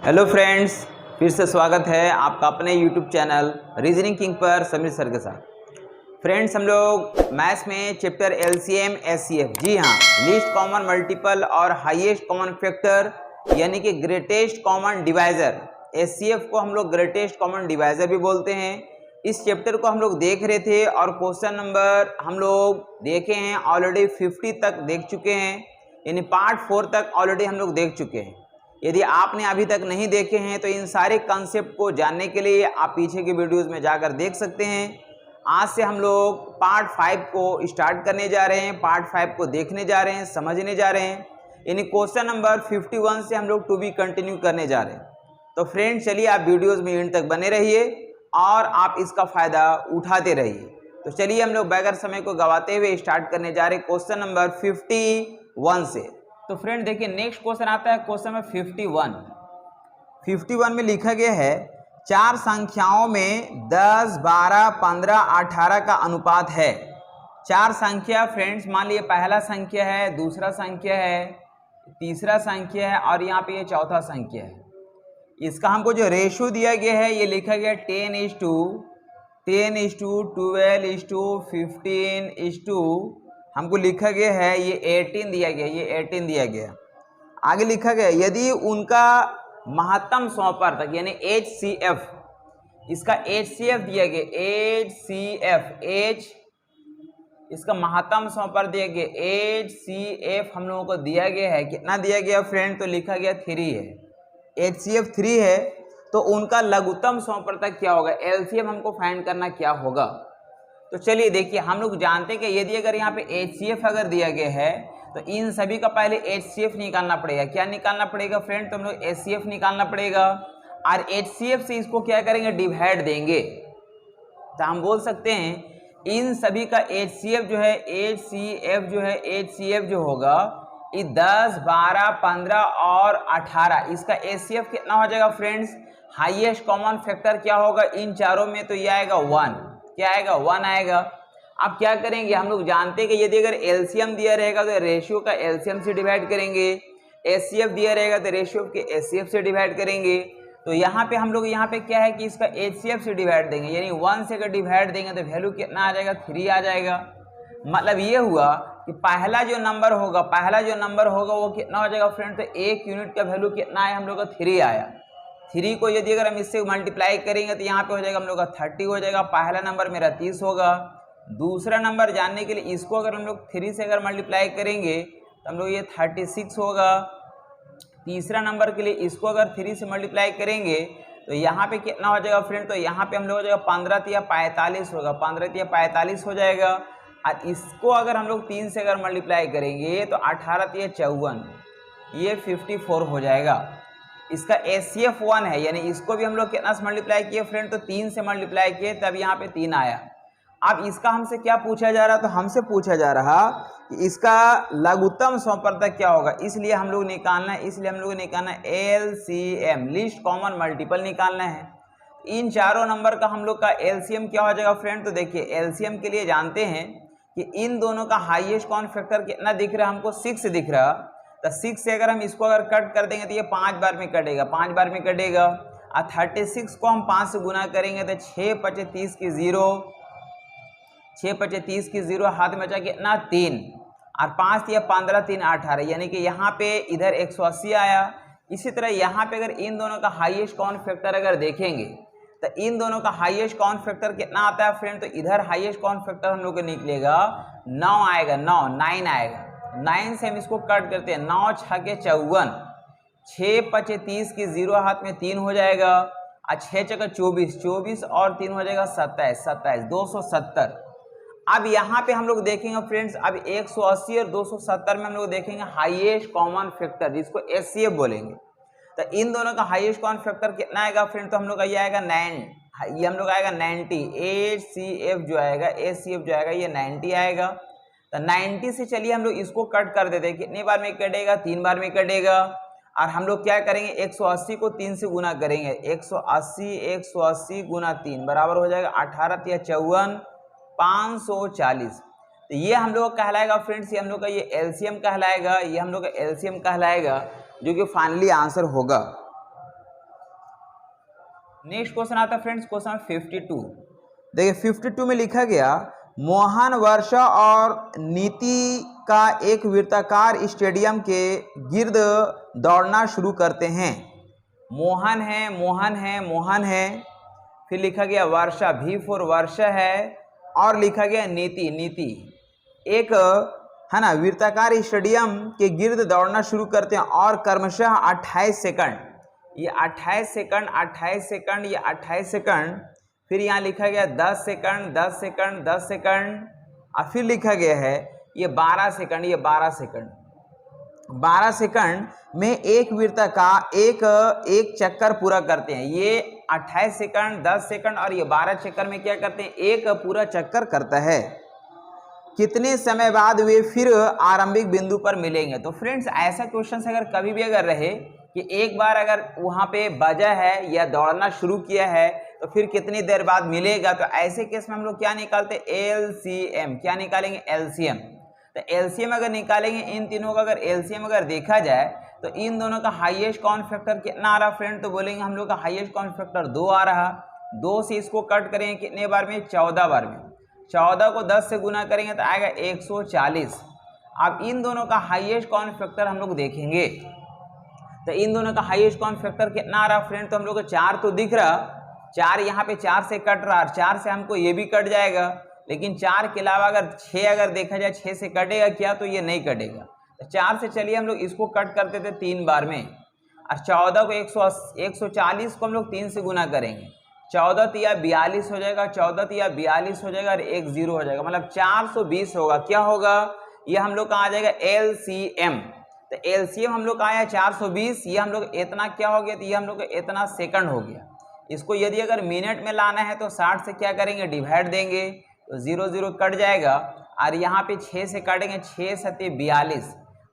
Hello friends, फिर से स्वागत है आपका अपने यूट्यूब चैनल रीजनिंग किंग पर समीर सर के साथ। फ्रेंड्स, हम लोग मैथ्स में चैप्टर एलसीएम एचसीएफ, जी हाँ, लीस्ट कॉमन मल्टीपल और हाईएस्ट कॉमन फैक्टर यानी कि ग्रेटेस्ट कॉमन डिवाइजर, एचसीएफ को हम लोग ग्रेटेस्ट कॉमन डिवाइजर भी बोलते हैं। इस चैप्टर को हम लोग देख रहे थे और क्वेश्चन नंबर हम लोग देखे हैं, ऑलरेडी 50 तक देख चुके हैं, यानी पार्ट 4 तक ऑलरेडी हम लोग देख चुके हैं। यदि आपने अभी तक नहीं देखे हैं तो इन सारे कंसेप्ट को जानने के लिए आप पीछे की वीडियोस में जाकर देख सकते हैं। आज से हम लोग पार्ट 5 को स्टार्ट करने जा रहे हैं, पार्ट 5 को देखने जा रहे हैं, समझने जा रहे हैं, यानी क्वेश्चन नंबर 51 से हम लोग टू बी कंटिन्यू करने जा रहे हैं। तो फ्रेंड्स, चलिए आप वीडियोज़ में एंड तक बने रहिए और आप इसका फ़ायदा उठाते रहिए। तो चलिए हम लोग बगैर समय को गवाते हुए स्टार्ट करने जा रहे हैं क्वेश्चन नंबर 51 से। तो फ्रेंड देखिए, नेक्स्ट क्वेश्चन आता है क्वेश्चन में 51 में लिखा गया है चार संख्याओं में 10, 12, 15, 18 का अनुपात है। चार संख्या फ्रेंड्स, मान लीजिए पहला संख्या है, दूसरा संख्या है, तीसरा संख्या है और यहाँ पे ये चौथा संख्या है। इसका हमको जो रेशो दिया गया है ये लिखा गया 10:15:15:15 हमको लिखा गया है, ये 18 दिया गया, ये 18 दिया गया। आगे लिखा गया यदि उनका महत्तम सौंपर्तक यानी HCF, इसका HCF दिया गया, HCF इसका महत्तम सौंपर्तक दिया गया, HCF हम लोगों को दिया गया है, कितना दिया गया फ्रेंड? तो लिखा गया 3 है, HCF 3 है। तो उनका लघुत्तम सौंपर्तक क्या होगा? LCM हमको फाइंड करना क्या होगा? तो चलिए देखिए, हम लोग जानते हैं कि यदि अगर यहाँ पे HCF अगर दिया गया है तो इन सभी का पहले HCF निकालना पड़ेगा। क्या निकालना पड़ेगा फ्रेंड? तो हम लोग HCF निकालना पड़ेगा और HCF से इसको क्या करेंगे? डिवाइड देंगे। तो हम बोल सकते हैं इन सभी का HCF जो होगा ये 10, 12, 15 और 18, इसका HCF कितना हो जाएगा फ्रेंड्स? हाईएस्ट कॉमन फैक्टर क्या होगा इन चारों में? तो ये आएगा 1। क्या आएगा? 1 आएगा। अब क्या करेंगे, हम लोग जानते हैं कि यदि अगर एलसीएम दिया रहेगा तो रेशियो का एलसीएम से डिवाइड करेंगे, एचसीएफ दिया रहेगा तो रेशियो के एचसीएफ से डिवाइड करेंगे। तो यहाँ पे हम लोग यहाँ पे क्या है कि इसका एचसीएफ से डिवाइड देंगे, यानी 1 से अगर डिवाइड देंगे तो वैल्यू कितना आ जाएगा? 3 आ जाएगा। मतलब ये हुआ कि पहला जो नंबर होगा वो कितना हो जाएगा फ्रेंड? तो 1 यूनिट का वैल्यू कितना आया? हम लोग का 3 आया। 3 को यदि अगर हम इससे मल्टीप्लाई करेंगे तो यहाँ पे हो जाएगा हम लोग का 30 हो जाएगा। पहला नंबर मेरा 30 होगा। दूसरा नंबर जानने के लिए इसको अगर हम लोग 3 से अगर मल्टीप्लाई करेंगे तो हम लोग ये 36 होगा। तीसरा नंबर के लिए इसको अगर 3 से मल्टीप्लाई करेंगे तो यहाँ पे कितना हो जाएगा फ्रेंड? तो यहाँ पे हम लोग हो जाएगा 15 या 45 होगा, 15 या 45 हो जाएगा। और इसको अगर हम लोग 3 से अगर मल्टीप्लाई करेंगे तो 18 या 54, ये 54 हो जाएगा। इसका HCF 1 है, यानी इसको भी हम लोग कितना से मल्टीप्लाई किए फ्रेंड? तो 3 से मल्टीप्लाई किए, तब यहाँ पे 3 आया। अब इसका हमसे क्या पूछा जा रहा? तो हमसे पूछा जा रहा कि इसका लघुत्तम सौंपर्तक क्या होगा, इसलिए हम लोग निकालना है LCM, लीस्ट कॉमन मल्टीपल निकालना है। इन चारों नंबर का हम लोग का LCM क्या हो जाएगा फ्रेंड? तो देखिए LCM के लिए जानते हैं कि इन दोनों का हाईएस्ट कॉमन फैक्टर कितना दिख रहा है हमको? 6 दिख रहा। तो 6 से अगर हम इसको अगर कट कर देंगे तो ये 5 बार में कटेगा, 5 बार में कटेगा। और 36 को हम 5 से गुना करेंगे तो 6 × 30 की 0, 6 × 30 की 0, हाथ में बचा कितना? 3 और 5 या 15, 3 18, यानी कि यहाँ पे इधर 180 आया। इसी तरह यहाँ पे अगर इन दोनों का हाईएस्ट कॉमन फैक्टर अगर देखेंगे तो इन दोनों का हाईएस्ट कॉमन फैक्टर कितना आता है फ्रेंड? तो इधर हाईएस्ट कॉमन फैक्टर हम लोग को निकलेगा 9 आएगा, 9 आएगा। 9 से हम इसको कट करते हैं, 9 × 6 = 54, 6 × 30 की 0, हाथ में 3 हो जाएगा। और 6 × 24, 24 और 3 हो जाएगा 27, 270। अब यहाँ पे हम लोग देखेंगे फ्रेंड्स, अब 180 और 270 में हम लोग देखेंगे हाईएस्ट कॉमन फैक्टर, जिसको HCF बोलेंगे। तो इन दोनों का हाईएस्ट कॉमन फैक्टर कितना आएगा फ्रेंड? तो हम लोग का ये आएगा 9, ये हम लोग आएगा 90। HCF जो आएगा ये 90 आएगा। तो 90 से चलिए हम लोग इसको कट कर देते हैं, कितनी बार में कटेगा? 3 बार में कटेगा। और हम लोग क्या करेंगे? 180 को 3 से गुना करेंगे, 180 गुना 3 बराबर हो जाएगा 18 या 54, 540। तो ये हम लोग का कहलाएगा फ्रेंड्स, ये हम लोग का ये LCM कहलाएगा, जो कि फाइनली आंसर होगा। नेक्स्ट क्वेश्चन आता है फ्रेंड्स क्वेश्चन 52। देखिए 52 में लिखा गया मोहन, वर्षा और नीति का एक वृत्ताकार स्टेडियम के गिर्द दौड़ना शुरू करते हैं। मोहन है, मोहन है, मोहन है, फिर लिखा गया वर्षा, V फॉर वर्षा है, और लिखा गया नीति, नीति एक है ना वृत्ताकार स्टेडियम के गिर्द दौड़ना शुरू करते हैं और क्रमशः 28 सेकंड, ये 28 सेकंड, 28 सेकंड, ये 28 सेकंड, फिर यहाँ लिखा गया 10 सेकंड, 10 सेकंड, 10 सेकंड, और फिर लिखा गया है ये 12 सेकंड, ये 12 सेकंड, 12 सेकंड में एक वृत्ताकार एक चक्कर पूरा करते हैं। ये 28 सेकंड, 10 सेकंड और ये 12 चक्कर में क्या करते हैं, एक पूरा चक्कर करता है। कितने समय बाद वे फिर आरंभिक बिंदु पर मिलेंगे। तो फ्रेंड्स ऐसा क्वेश्चन अगर कभी भी अगर रहे कि एक बार अगर वहाँ पे बजा है या दौड़ना शुरू किया है तो फिर कितनी देर बाद मिलेगा, तो ऐसे केस में हम लोग क्या निकालते हैं, एलसीएम। क्या निकालेंगे, एलसीएम। तो एलसीएम अगर निकालेंगे, इन तीनों का अगर एलसीएम अगर देखा जाए तो इन दोनों का हाईएस्ट कॉमन फैक्टर कितना आ रहा फ्रेंड, तो बोलेंगे हम लोग का हाईएस्ट कॉमन फैक्टर 2 आ रहा। 2 से इसको कट करेंगे कितने बार में, 14 बार में। 14 को 10 से गुना करेंगे तो आएगा 140। अब इन दोनों का हाईएस्ट कॉमन फैक्टर हम लोग देखेंगे, तो इन दोनों का हाईएस्ट कॉमन फैक्टर कितना आ रहा फ्रेंड, तो हम लोग को 4 तो दिख रहा, 4 यहाँ पे 4 से कट रहा, 4 से हमको ये भी कट जाएगा, लेकिन 4 के अलावा अगर 6 अगर देखा जाए 6 से कटेगा क्या, तो ये नहीं कटेगा। तो 4 से चलिए हम लोग इसको कट करते थे 3 बार में, और 14 को 140 को हम लोग 3 से गुना करेंगे, 14 तिया 42 हो जाएगा, 14 तिया 42 हो जाएगा और 1 0 हो जाएगा, मतलब 420 होगा। क्या होगा, ये हम लोग का आ जाएगा एलसीएम। तो एलसीएम हम लोग का आया 420, ये हम लोग इतना क्या हो गया, तो ये हम लोग का इतना सेकंड हो गया। इसको यदि अगर मिनट में लाना है तो 60 से क्या करेंगे, डिवाइड देंगे, तो 0 0 कट जाएगा, और यहाँ पे 6 से काटेंगे, 6 7 42,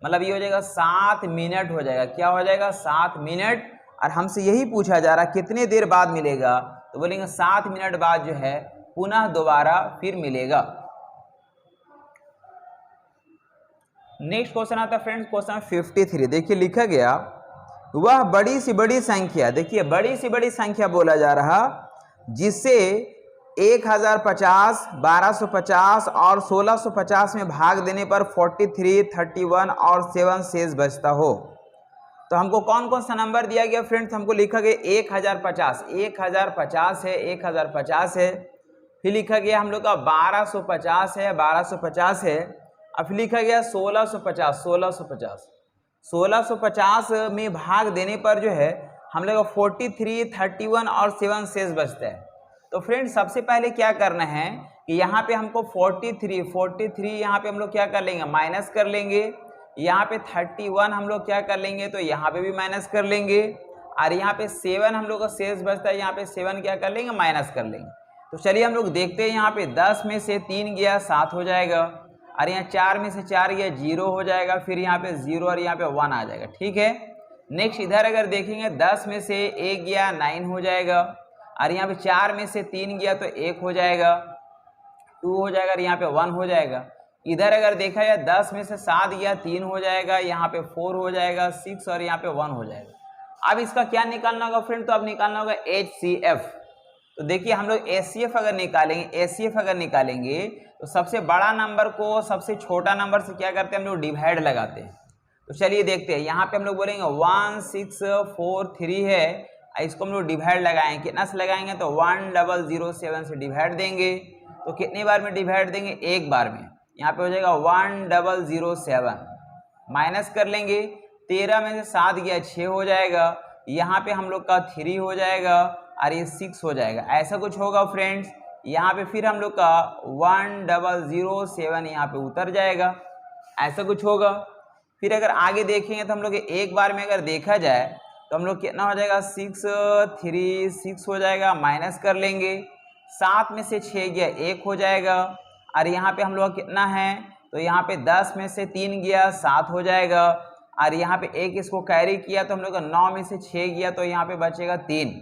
मतलब ये हो जाएगा 7 मिनट हो जाएगा। क्या हो जाएगा, 7 मिनट। और हमसे यही पूछा जा रहा कितने देर बाद मिलेगा, तो बोलेंगे 7 मिनट बाद जो है पुनः दोबारा फिर मिलेगा। नेक्स्ट क्वेश्चन आता है फ्रेंड्स क्वेश्चन 53। देखिए लिखा गया वह बड़ी सी बड़ी संख्या, देखिए बड़ी सी बड़ी संख्या बोला जा रहा जिससे 1050, 1250 और 1650 में भाग देने पर 43, 31 और 7 शेष बचता हो। तो हमको कौन कौन सा नंबर दिया गया फ्रेंड्स, हमको लिखा गया 1050, 1050 है, 1050 है, फिर लिखा गया हम लोग का 1250 है, 1250 है, अब लिखा गया 1650, 1650, 1650 में भाग देने पर जो है हम लोग 43, 31 और 7 शेष बचता है। तो फ्रेंड्स सबसे पहले क्या करना है कि यहाँ पे हमको 43 यहाँ पे हम लोग क्या कर लेंगे, माइनस कर लेंगे, यहाँ पे 31 हम लोग क्या कर लेंगे, तो यहाँ पे भी माइनस कर लेंगे, और यहाँ पे 7 हम लोग का शेष बचता है, यहाँ पे 7 क्या कर लेंगे, माइनस कर लेंगे। तो चलिए हम लोग देखते हैं, यहाँ पे 10 में से 3 गया 7 हो जाएगा, और यहाँ 4 में से 4 गया 0 हो जाएगा, फिर यहाँ पे 0 और यहाँ पे 1 आ जाएगा। ठीक है, नेक्स्ट इधर अगर देखेंगे 10 में से 1 गया 9 हो जाएगा, और यहाँ पे 4 में से 3 गया तो 1 हो जाएगा, 2 हो जाएगा, और यहाँ पे 1 हो जाएगा। इधर अगर देखा जाए 10 में से 7 गया 3 हो जाएगा, यहाँ पे 4 हो जाएगा, 6 और यहाँ पे 1 हो जाएगा। अब इसका क्या निकालना होगा फ्रेंड, तो अब निकालना होगा HCF। तो देखिए हम लोग HCF अगर निकालेंगे तो सबसे बड़ा नंबर को सबसे छोटा नंबर से क्या करते हैं, हम लोग डिवाइड लगाते हैं। तो चलिए देखते हैं, यहाँ पे हम लोग बोलेंगे 1643 है, इसको हम लोग डिवाइड लगाएंगे, कितना से लगाएंगे, तो 1007 से डिवाइड देंगे, तो कितने बार में डिवाइड देंगे, एक बार में। यहाँ पे हो जाएगा 1007, माइनस कर लेंगे, 13 में से 7 गया 6 हो जाएगा, यहाँ पे हम लोग का 3 हो जाएगा, और ये 6 हो जाएगा, ऐसा कुछ होगा फ्रेंड्स। यहाँ पे फिर हम लोग का 1007 यहाँ पे उतर जाएगा, ऐसा कुछ होगा। फिर अगर आगे देखेंगे तो हम लोग एक बार में अगर देखा जाए तो हम लोग कितना हो जाएगा, 6 हो जाएगा, माइनस कर लेंगे, 7 में से 6 गया 1 हो जाएगा, और यहाँ पे हम लोग कितना है, तो यहाँ पे 10 में से 3 गया 7 हो जाएगा, और यहाँ पे 1 इसको कैरी किया तो हम लोग का 9 में से 6 गया तो यहाँ पे बचेगा 3,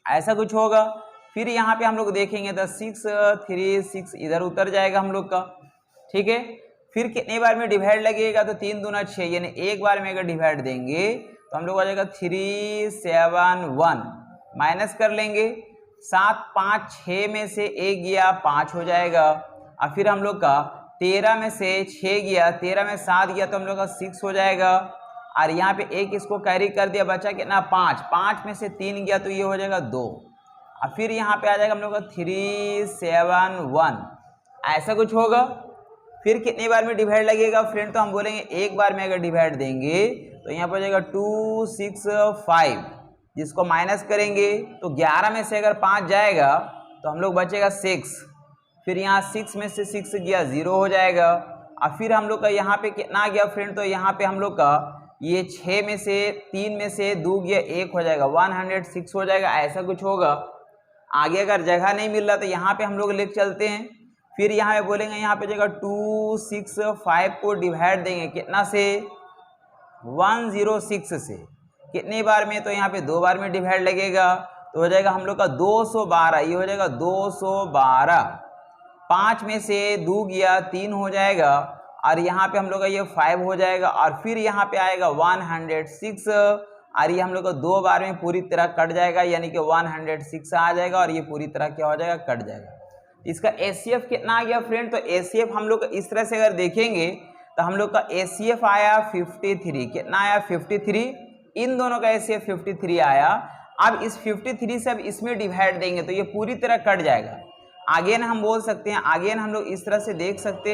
ऐसा कुछ होगा। फिर यहाँ पे हम लोग देखेंगे तो 6 इधर उतर जाएगा हम लोग का। ठीक है, फिर कितने बार में डिवाइड लगेगा, तो 3 दूना 6, यानी एक बार में अगर डिवाइड देंगे तो हम लोग आ जाएगा 371, माइनस कर लेंगे, 7 5 6 में से 1 गया 5 हो जाएगा। और फिर हम लोग का 13 में से 6 गया, 13 में 7 गया तो हम लोग का 6 हो जाएगा। और यहाँ पे एक इसको कैरी कर दिया, बचा कितना 5, 5 में से 3 गया तो ये हो जाएगा 2। और फिर यहाँ पे आ जाएगा हम लोग का 3 7 1, ऐसा कुछ होगा। फिर कितने बार में डिवाइड लगेगा फ्रेंड, तो हम बोलेंगे एक बार में अगर डिवाइड देंगे तो यहाँ पर हो जाएगा 2 6 5, जिसको माइनस करेंगे तो 11 में से अगर 5 जाएगा तो हम लोग बचेगा 6। फिर यहाँ 6 में से 6 गया 0 हो जाएगा। और फिर हम लोग का यहाँ पे कितना आ गया फ्रेंड, तो यहाँ पे हम लोग का ये 6 में से 3 में से 2 गया 1 हो जाएगा, 106 हो जाएगा, ऐसा कुछ होगा। आगे अगर जगह नहीं मिल रहा तो यहाँ पे हम लोग लिख चलते हैं। फिर यहाँ पे बोलेंगे, यहाँ पे जगह 2 6 5 को डिवाइड देंगे कितना से, 106 से। कितने बार में, तो यहाँ पे 2 बार में डिवाइड लगेगा तो हो जाएगा हम लोग का 212, ये हो जाएगा 212। 5 में से 2 गया 3 हो जाएगा, और यहाँ पे हम लोग का ये 5 हो जाएगा। और फिर यहाँ पे आएगा 106, और ये हम लोग को 2 बार में पूरी तरह कट जाएगा, यानी कि 106 आ जाएगा और ये पूरी तरह क्या हो जाएगा, कट जाएगा। इसका एचसीएफ कितना आ गया फ्रेंड, तो एचसीएफ हम लोग इस तरह से अगर देखेंगे तो हम लोग का एचसीएफ आया 53। कितना आया 53, इन दोनों का एचसीएफ 53 आया। अब इस 53 से अब इसमें डिवाइड देंगे तो ये पूरी तरह कट जाएगा। आगे ना हम बोल सकते हैं, आगे ना हम लोग इस तरह से देख सकते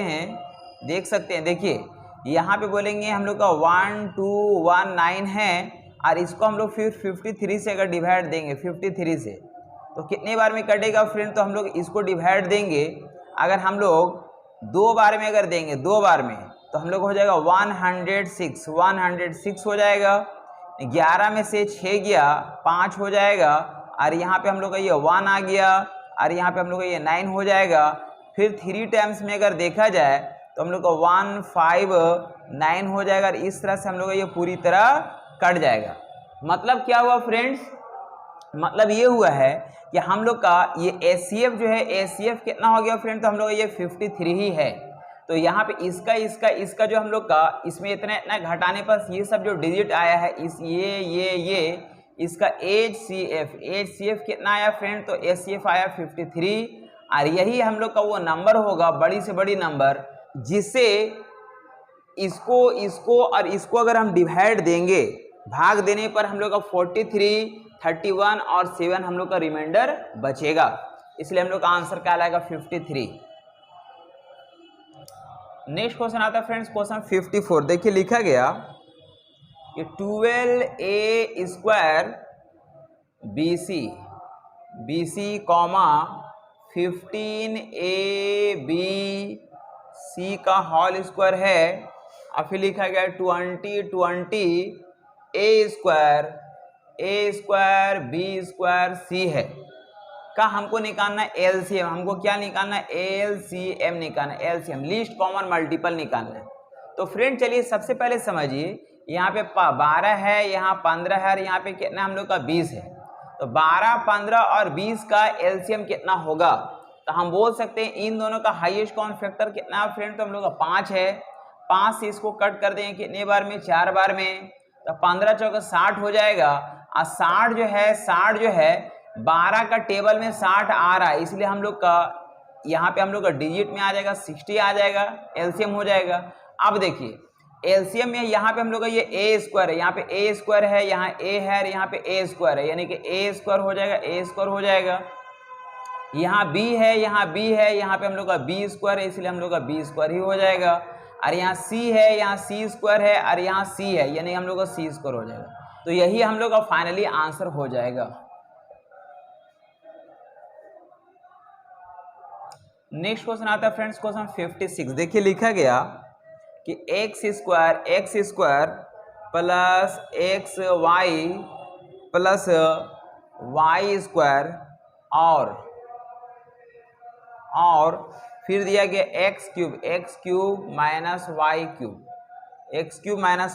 हैं, देखिए यहाँ पे बोलेंगे हम लोग का 1219 है, और इसको हम लोग फिर 53 से अगर डिवाइड देंगे 53 से तो कितने बार में कटेगा फ्रेंड, तो हम लोग इसको डिवाइड देंगे, अगर हम लोग 2 बार में अगर देंगे 2 बार में तो हम लोग हो जाएगा 106 हो जाएगा। 11 में से 6 गया 5 हो जाएगा, और यहाँ पे हम लोग का ये 1 आ गया, और यहाँ पे हम लोग का ये 9 हो जाएगा। फिर 3 टाइम्स में अगर देखा जाए तो हम लोग का 159 हो जाएगा, और इस तरह से हम लोग का ये पूरी तरह कट जाएगा। मतलब क्या हुआ फ्रेंड्स, मतलब ये हुआ है कि हम लोग का ये एचसीएफ जो है, एचसीएफ कितना हो गया फ्रेंड, तो हम लोग ये 53 ही है। तो यहाँ पे इसका जो हम लोग का इसमें इतना घटाने पर ये सब जो डिजिट आया है, इस ये इसका एचसीएफ कितना आया फ्रेंड, तो एचसीएफ आया 53। और यही हम लोग का वो नंबर होगा, बड़ी से बड़ी नंबर, जिससे इसको और इसको अगर हम डिवाइड देंगे, भाग देने पर हम लोग का 43, 31 और 7 हम लोग का रिमाइंडर बचेगा, इसलिए हम लोग का आंसर क्या आएगा 53। नेक्स्ट क्वेश्चन आता है फ्रेंड्स, क्वेश्चन 54। देखिए लिखा गया कि 12a square BC comma 15abc का होल स्क्वायर है, और फिर लिखा गया 20 a square b square c है का हमको निकालना है एलसीएम। हमको क्या निकालना है, एलसीएम निकालना है, एलसीएम लीस्ट कॉमन मल्टीपल निकालना है। तो फ्रेंड चलिए सबसे पहले समझिए, यहाँ पे 12 है, यहाँ 15 है, और यहाँ पे कितना हम लोग का 20 है। तो 12, 15 और 20 का एलसीएम कितना होगा, तो हम बोल सकते हैं इन दोनों का हाईएस्ट कॉमन फैक्टर कितना है फ्रेंड, तो हम लोग का 5 है। 5 से इसको कट कर देंगे कितने बार में, 4 बार में, तो 15 चौका 60 हो जाएगा। और 60 जो है 12 का टेबल में 60 आ रहा है, इसलिए हम लोग का यहाँ पे हम लोग का डिजिट में आ जाएगा 60 आ जाएगा, एलसीएम हो जाएगा। अब देखिए एलसीएम में यहाँ पे हम लोग का ये ए स्क्वायर है, यहाँ पे ए स्क्वायर है, यहाँ ए है, और यहाँ पे ए स्क्वायर है, यानी कि ए स्क्वायर हो जाएगा, ए स्क्वायर हो जाएगा। यहाँ बी है, यहाँ बी है, यहाँ पे हम लोग का बी स्क्वायर है, इसलिए हम लोग का बी स्क्वायर ही हो जाएगा। और यहाँ सी है, यहाँ सी स्क्वायर है, और यहाँ सी है, यानी हम लोग का सी स्क्वायर हो जाएगा। तो यही हम लोग का फाइनली आंसर हो जाएगा। नेक्स्ट क्वेश्चन आता है फ्रेंड्स, क्वेश्चन 56। देखिए लिखा गया कि X square plus X Y plus Y square और फिर दिया गया X cube minus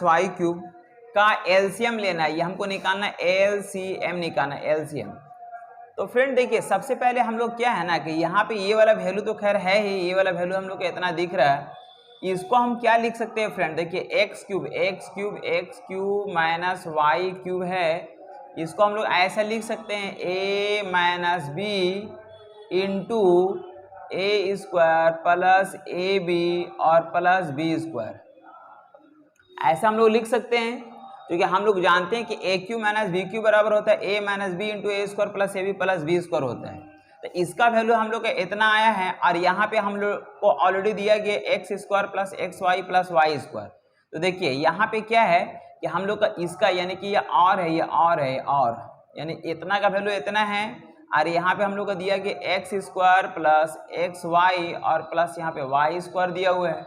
Y cube का एलसीएम लेना है, ये हमको निकालना है, एलसीएम निकालना है, एलसीएम। तो फ्रेंड देखिए सबसे पहले हम लोग क्या है ना कि यहाँ पे ये वाला वैल्यू तो खैर है ही, ये वाला वैल्यू हम लोग को इतना दिख रहा है, इसको हम क्या लिख सकते हैं फ्रेंड, देखिए X cube minus Y cube है, इसको हम लोग ऐसा लिख सकते हैं a minus B into A square plus A B और प्लस बी स्क्वायर, ऐसा हम लोग लिख सकते हैं, क्योंकि हम लोग जानते हैं कि A cube minus B cube बराबर होता है A minus B into A square plus A B plus B square होता है। तो इसका वैल्यू हम लोग का इतना आया है, और यहाँ पे हम लोग को ऑलरेडी दिया गया X square plus X Y plus Y square. तो देखिए यहाँ पे क्या है कि हम लोग का इसका यानी कि ये और है, ये और है, और यानी इतना का वैल्यू इतना है, और यहाँ पे हम लोग को दिया कि X square plus X Y और प्लस यहाँ पे वाई स्क्वायर दिया हुआ है।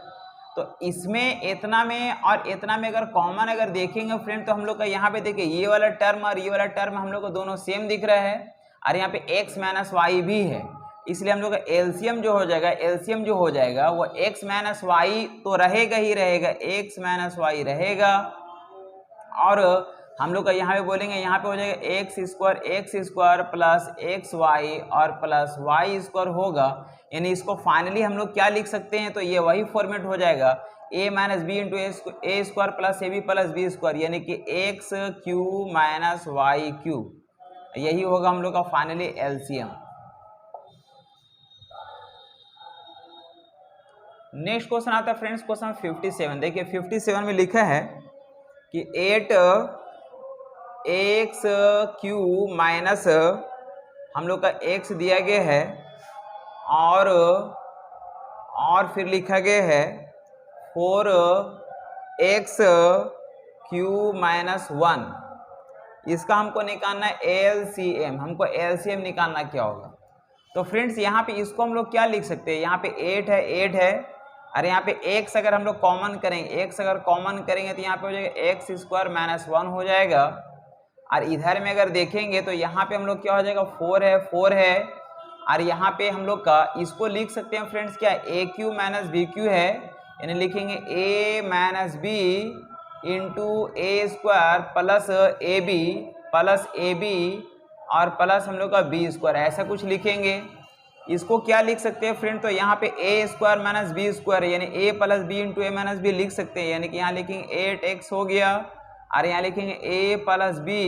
तो इसमें इतना में और इतना में अगर कॉमन अगर देखेंगे फ्रेंड, तो हम लोग का यहाँ पे देखिए ये वाला टर्म और ये वाला टर्म हम लोग को दोनों सेम दिख रहा है, और यहाँ पे x माइनस वाई भी है, इसलिए हम लोग का एलसीएम जो हो जाएगा, एलसीएम जो हो जाएगा वो x माइनस वाई तो रहेगा ही रहेगा, x माइनस वाई रहेगा, और हम लोग का यहाँ पे बोलेंगे यहाँ पे हो जाएगा X square plus X Y और प्लस वाई स्क्वायर होगा। यानी इसको फाइनली हम लोग क्या लिख सकते हैं, तो ये वही फॉर्मेट हो जाएगा a minus B into A square plus A B plus B square, यानी कि X cube minus Y cube, यही होगा हम लोग का फाइनली एलसीएम। नेक्स्ट क्वेश्चन आता है फ्रेंड्स क्वेश्चन 57। देखिए 57 में लिखा है कि 8 एक्स क्यू माइनस हम लोग का x दिया गया है, और फिर लिखा गया है 4x क्यू माइनस 1, इसका हमको निकालना है एलसीएम, हमको एलसीएम निकालना क्या होगा। तो फ्रेंड्स यहाँ पे इसको हम लोग क्या लिख सकते हैं, यहाँ पे 8 है, और यहाँ पे x अगर हम लोग कॉमन करेंगे, x अगर कॉमन करेंगे तो यहाँ पे हो जाएगा एक्स स्क्वायर माइनस 1 हो जाएगा, और इधर में अगर देखेंगे तो यहाँ पे हम लोग क्या हो जाएगा 4 है, और यहाँ पे हम लोग का इसको लिख सकते हैं फ्रेंड्स क्या, A cube minus B cube है, यानी लिखेंगे a minus B into A square plus A B और प्लस हम लोग का बी स्क्वायर, ऐसा कुछ लिखेंगे। इसको क्या लिख सकते हैं फ्रेंड, तो यहाँ पे ए स्क्वायर माइनस बी स्क्वायर यानी ए plus B into A minus B लिख सकते हैं, यानी कि यहाँ लिखेंगे 8x हो गया, और यहाँ लिखेंगे a plus B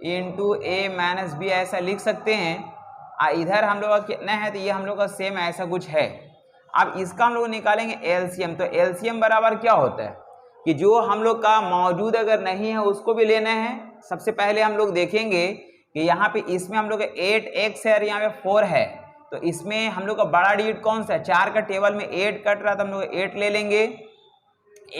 into A minus B, ऐसा लिख सकते हैं। इधर हम लोग का कितना है, तो ये हम लोग का सेम ऐसा कुछ है। अब इसका हम लोग निकालेंगे एलसीएम, तो एलसीएम बराबर क्या होता है कि जो हम लोग का मौजूद अगर नहीं है उसको भी लेना है। सबसे पहले हम लोग देखेंगे कि यहाँ पे इसमें हम लोग 8x है और यहाँ पे 4 है, तो इसमें हम लोग का बड़ा डिजिट कौन सा है, 4 का टेबल में 8 कट रहा, तो हम लोग 8 ले लेंगे।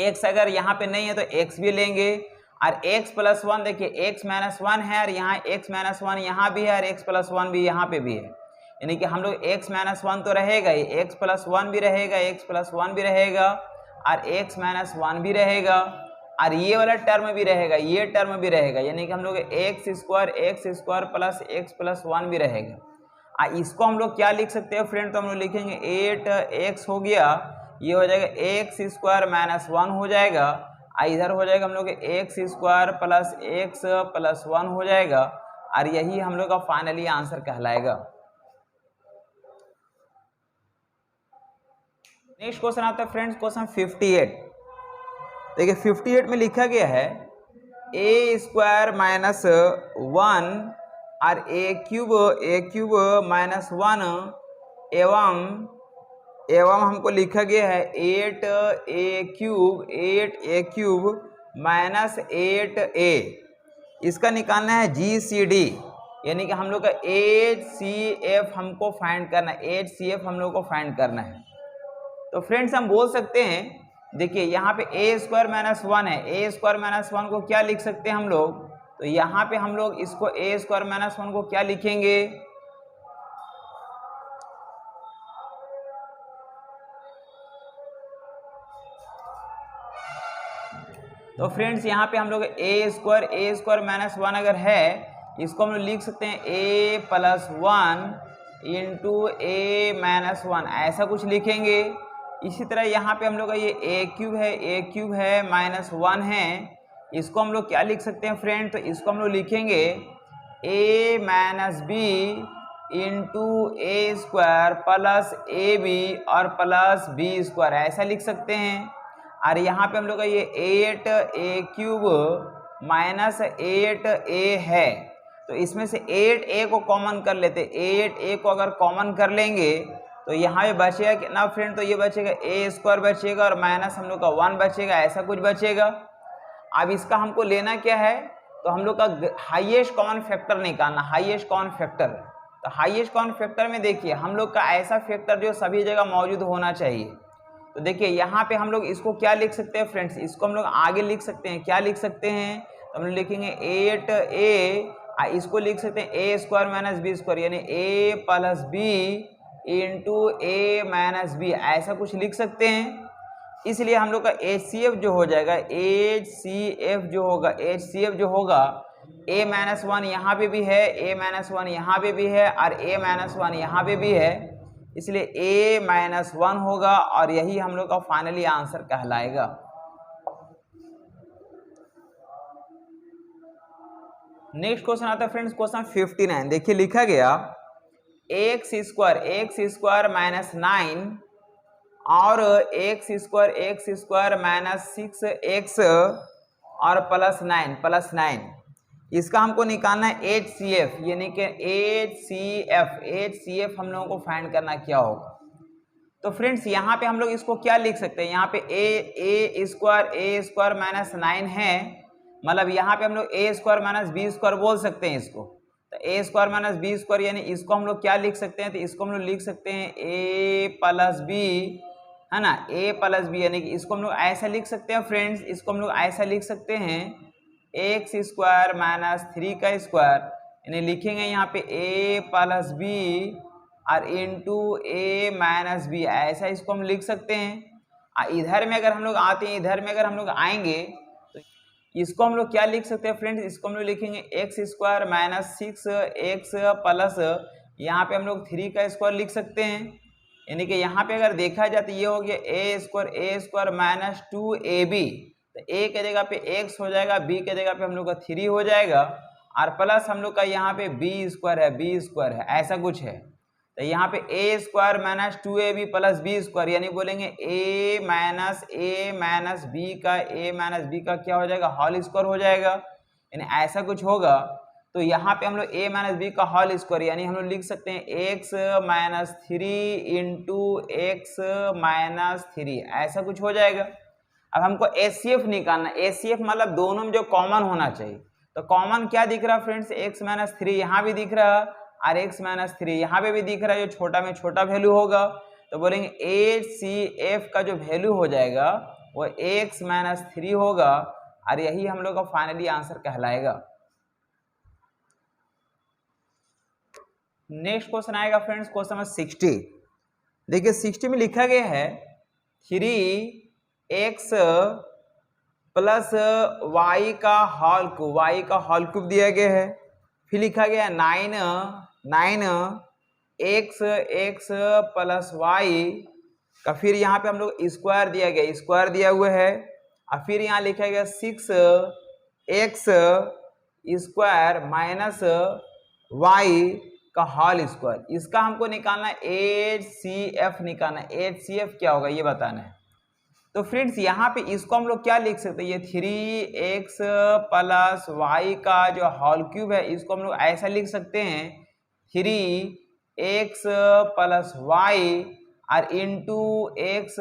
x अगर यहाँ पे नहीं है तो x भी लेंगे, और x प्लस 1 देखिए x माइनस 1 है, और यहाँ x माइनस 1 यहाँ भी है, और x प्लस 1 भी यहाँ पे भी है, यानी कि हम लोग x माइनस 1 तो रहेगा ही, x प्लस 1 भी रहेगा, x प्लस 1 भी रहेगा, और x माइनस 1 भी रहेगा, और ये वाला टर्म भी रहेगा, ये टर्म भी रहेगा, यानी कि हम लोग x square plus x plus 1 भी रहेगा। इसको हम लोग क्या लिख सकते हैं फ्रेंड, तो हम लोग लिखेंगे 8x हो गया, ये हो जाएगा एक्स स्क्वायर माइनस 1 हो जाएगा, इधर हो जाएगा हम लोग x square plus x plus 1 हो जाएगा, और यही हम लोग का फाइनली आंसर कहलाएगा। नेक्स्ट क्वेश्चन आता है फ्रेंड्स क्वेश्चन 58। देखिए 58 में लिखा गया है a स्क्वायर माइनस 1 और ए क्यूब माइनस 1 एवं हमको लिखा गया है 8a क्यूब माइनस 8a, इसका निकालना है GCD, यानी कि हम लोग का HCF हमको फाइंड करना है, HCF हम लोग को फाइंड करना है। तो फ्रेंड्स हम बोल सकते हैं, देखिए यहाँ पे a स्क्वायर माइनस 1 है, a स्क्वायर माइनस 1 को क्या लिख सकते हैं हम लोग, तो यहाँ पे हम लोग इसको a स्क्वायर माइनस 1 को क्या लिखेंगे, तो फ्रेंड्स यहाँ पे हम लोग a स्क्वायर माइनस 1 अगर है, इसको हम लोग लिख सकते हैं a plus 1 into A minus 1, ऐसा कुछ लिखेंगे। इसी तरह यहाँ पे हम लोग का ये a क्यूब है माइनस 1 है, इसको हम लोग क्या लिख सकते हैं फ्रेंड, तो इसको हम लोग लिखेंगे a minus B into A square plus A B और प्लस बी स्क्वायर, ऐसा लिख सकते हैं। और यहाँ पे हम लोग का ये 8a क्यूब -8a है, तो इसमें से 8a को कॉमन कर लेते। 8a को अगर कॉमन कर लेंगे तो यहाँ पे बचेगा कितना फ्रेंड, तो ये बचेगा a² बचेगा और माइनस हम लोग का 1 बचेगा, ऐसा कुछ बचेगा। अब इसका हमको लेना क्या है, तो हम लोग का हाईएस्ट कॉमन फैक्टर निकालना, हाईएस्ट कॉमन फैक्टर। तो हाईएस्ट कॉमन फैक्टर में देखिए हम लोग का ऐसा फैक्टर जो सभी जगह मौजूद होना चाहिए। तो देखिए यहाँ पे हम लोग इसको क्या लिख सकते हैं फ्रेंड्स, इसको हम लोग आगे लिख सकते हैं, क्या लिख सकते हैं, तो हम लोग लिखेंगे 8a, इसको लिख सकते हैं a² - b², यानी a + b × a - b, ऐसा कुछ लिख सकते हैं। इसलिए हम लोग का HCF जो हो जाएगा, HCF जो होगा a-1 यहाँ पे भी है, a-1 यहाँ पे भी है और a-1 यहाँ पे भी है, इसलिए a-1 होगा और यही हम लोग का फाइनली आंसर कहलाएगा। नेक्स्ट क्वेश्चन आता है फ्रेंड्स, क्वेश्चन 59। देखिए लिखा गया x² - 9 और x² - 6x और +9 इसका हमको निकालना है HCF, यानी कि HCF हम लोगों को फाइंड करना क्या होगा। तो फ्रेंड्स यहाँ पे हम लोग इसको क्या लिख सकते हैं, यहाँ पे a² - 9 है, मतलब यहाँ पे हम लोग a² - b² बोल सकते हैं इसको। तो a² - b², यानी इसको हम लोग क्या लिख सकते हैं, तो इसको हम लोग लिख सकते हैं a + b, है ना, a + b, यानी कि इसको हम लोग ऐसा लिख सकते हैं फ्रेंड्स, इसको हम लोग ऐसा लिख सकते हैं x² - 3 यानी लिखेंगे यहाँ पे a + b और इंटू a - b, ऐसा इसको हम लिख सकते हैं। इधर में अगर हम लोग आते हैं, इधर में अगर हम लोग आएंगे तो इसको हम लोग क्या लिख सकते हैं फ्रेंड्स, इसको हम लोग लिखेंगे x² - 6x प्लस यहाँ पे हम लोग 3 लिख सकते हैं, यानी कि यहाँ पे अगर देखा जाए तो ये हो गया a² - 2ab, तो a के जगह पे x हो जाएगा, b के जगह पे हम लोग का 3 हो जाएगा और प्लस हम लोग का यहाँ पे b² है, ऐसा कुछ है। तो यहाँ पे a² - 2ab + b², यानी बोलेंगे a - b का क्या हो जाएगा, होल स्क्वायर हो जाएगा, यानी ऐसा कुछ होगा। तो यहाँ पे हम लोग a - b का होल स्क्वायर, यानी हम लोग लिख सकते हैं x - 3 × x - 3, ऐसा कुछ हो जाएगा। अब हमको HCF निकालना, HCF मतलब दोनों में जो कॉमन होना चाहिए। तो कॉमन क्या दिख रहा है फ्रेंड्स, x - 3 यहाँ भी दिख रहा है और x - 3 यहाँ पे भी दिख रहा है, जो छोटा में छोटा वैल्यू होगा। तो बोलेंगे HCF का जो वैल्यू हो जाएगा वो x - 3 होगा और यही हम लोग का फाइनली आंसर कहलाएगा। नेक्स्ट क्वेश्चन आएगा फ्रेंड्स, क्वेश्चन नंबर 60। देखिए 60 में लिखा गया है 3x + y का होल क्यूब दिया गया है। फिर लिखा गया 9x + y का, फिर यहाँ पे हम लोग स्क्वायर दिया हुआ है और फिर यहाँ लिखा गया 6x² - y का होल स्क्वायर। इसका हमको निकालना HCF निकालना। HCF क्या होगा ये बताना है। तो फ्रेंड्स यहाँ पे इसको हम लोग क्या लिख सकते हैं, ये 3x + y का जो होल क्यूब है इसको हम लोग ऐसा लिख सकते हैं 3x + y और इंटू x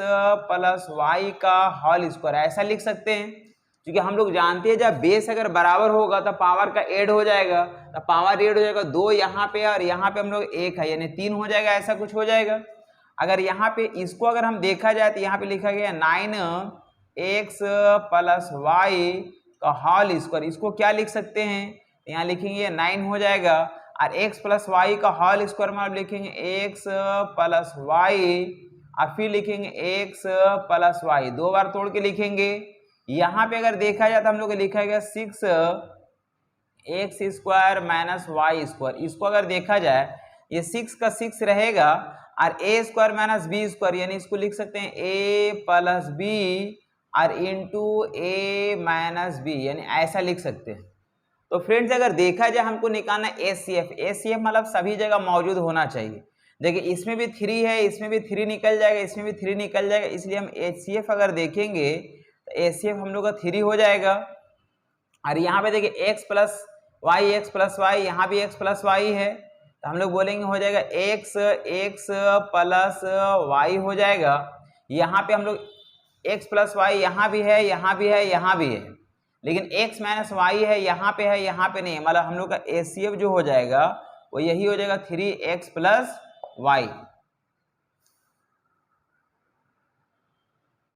+ y का होल स्क्वायर, ऐसा लिख सकते हैं। क्योंकि हम लोग जानते हैं जब बेस अगर बराबर होगा तो पावर का ऐड हो जाएगा, तो पावर ऐड हो जाएगा 2 यहाँ पे और यहाँ पे हम लोग 1 है, यानी 3 हो जाएगा, ऐसा कुछ हो जाएगा। अगर यहाँ पे इसको अगर हम देखा जाए तो यहाँ पे लिखा गया 9x + y का होल स्क्वायर, इसको क्या लिख सकते हैं, यहाँ लिखेंगे 9 हो जाएगा और x + y का होल स्क्वायर में आप लिखेंगे x + y और फिर लिखेंगे x + y, 2 बार तोड़ के लिखेंगे। यहाँ पे अगर देखा जाए तो हम लोग लिखा गया 6x² - y², इसको अगर देखा जाए ये 6 का 6 रहेगा और a² - b², यानी इसको लिख सकते हैं a + b और इंटू a - b, यानी ऐसा लिख सकते हैं। तो फ्रेंड्स अगर देखा जाए हमको निकालना HCF मतलब सभी जगह मौजूद होना चाहिए। देखिए इसमें भी 3 है, इसमें भी 3 निकल जाएगा, इसमें भी 3 निकल जाएगा, इसलिए हम HCF अगर देखेंगे तो HCF हम लोग का 3 हो जाएगा और यहाँ पे देखिए x प्लस वाई, यहाँ भी x प्लस वाई है, तो हम लोग बोलेंगे हो जाएगा x प्लस वाई हो जाएगा। यहाँ पे हम लोग x प्लस वाई यहाँ भी है, यहाँ भी है, यहाँ भी है, लेकिन x माइनस वाई है, यहाँ पे है, यहाँ पे नहीं है। मतलब हम लोग का HCF जो हो जाएगा वो यही हो जाएगा 3x प्लस वाई।